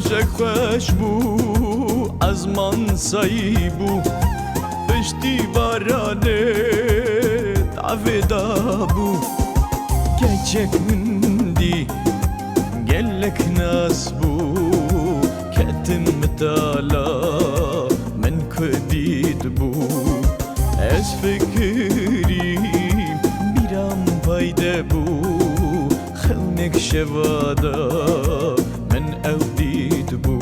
روژه خوش بو ازمان سایی بو پشتی بارانه تعویدا بو کچک مندی گلک ناس بو کتن متالا من کدید بو از فکریم بیرام پایده بو خونک شوادا من اودید بو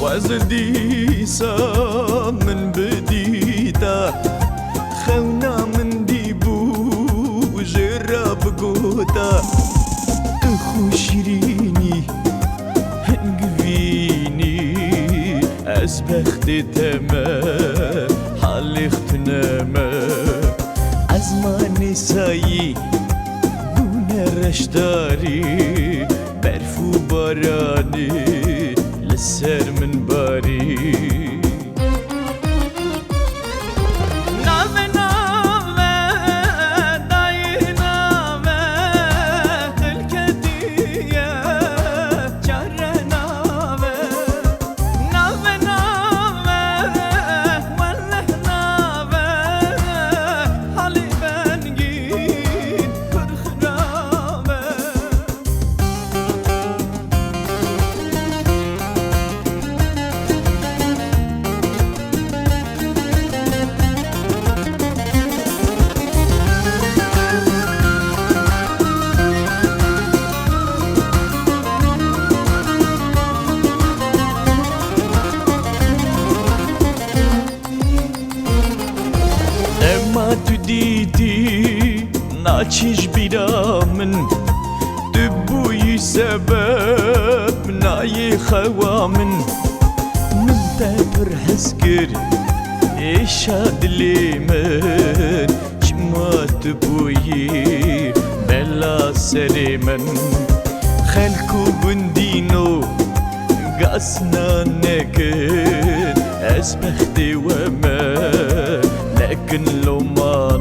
وزديسا من بديتا خونا من ديبو جرب قوتا اخو شيريني هنقفيني ازبخت تمام حالي اختناما ازماني سايي بونا رشداري برفو باراني لسر من باري دیدی ناچیش بیرا من دبوی سبب نای خوا من تبر حس کرد ایشا دلی من چما دبوی بلا سری من خلکو بندینو قاسنا نکن از بختی و من لكن لو ما